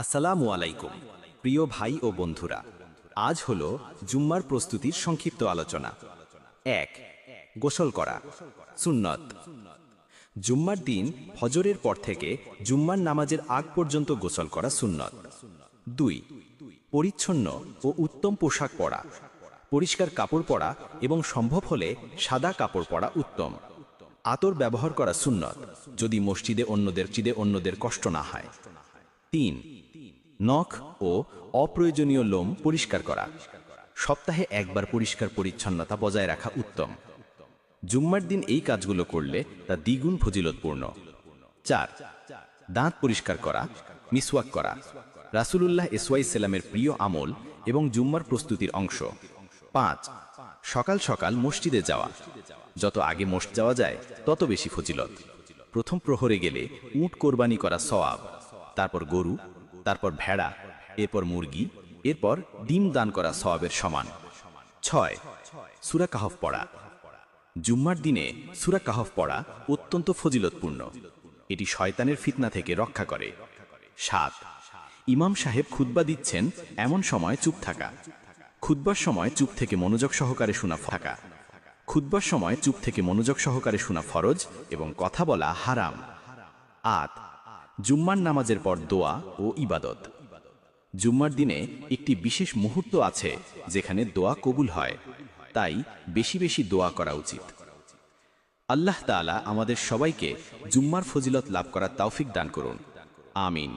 আসসালামু আলাইকুম প্রিয় ভাই ও বন্ধুরা, আজ হলো জুম্মার প্রস্তুতির সংক্ষিপ্ত আলোচনা। ১. গোসল করা সুন্নত। জুম্মার দিন ফজরের পর থেকে জুম্মার নামাজের আগ পর্যন্ত গোসল করা সুন্নত। ২. পরিচ্ছন্ন ও উত্তম পোশাক পরা, পরিষ্কার কাপড় পরা এবং সম্ভব হলে সাদা কাপড় পরা উত্তম। আতর ব্যবহার করা সুন্নত, যদি মসজিদে অন্যদের কষ্ট না হয়। ৩. নখ ও অপ্রয়োজনীয় লোম পরিষ্কার করা, সপ্তাহে একবার পরিষ্কার পরিচ্ছন্নতা বজায় রাখা উত্তম। জুম্মার দিন এই কাজগুলো করলে তা দ্বিগুণ ফজিলতপূর্ণ। ৪. দাঁত পরিষ্কার করা, মিসওয়াক করা, রাসূলুল্লাহ সাল্লামের প্রিয় আমল এবং জুম্মার প্রস্তুতির অংশ। ৫. সকাল সকাল মসজিদে যাওয়া, যত আগে মসজিদে যাওয়া যায় তত বেশি ফজিলত। প্রথম প্রহরে গেলে উট কোরবানি করা সওয়াব, তারপর গরু, তারপর ভেড়া, এরপর মুরগি, এরপর ডিম দান করা সওয়াবের সমান। ৬. সূরা কাহফ পড়া। জুম্মার দিনে সূরা কাহফ পড়া অত্যন্ত ফজিলতপূর্ণ, এটি শয়তানের ফিতনা থেকে রক্ষা করে। ৭. ইমাম সাহেব খুতবা দিচ্ছেন এমন সময় চুপ থাকা, খুতবার সময় চুপ থেকে মনোযোগ সহকারে শোনা থাকা। খুতবার সময় চুপ থেকে মনোযোগ সহকারে শোনা ফরজ এবং কথা বলা হারাম। ৮. জুম্মার নামাজের পর দোয়া ও ইবাদত। জুম্মার দিনে একটি বিশেষ মুহূর্ত আছে যেখানে দোয়া কবুল হয়, তাই বেশি বেশি দোয়া করা উচিত। আল্লাহ তাআলা আমাদের সবাইকে জুম্মার ফজিলত লাভ করার তৌফিক দান করুন। আমিন।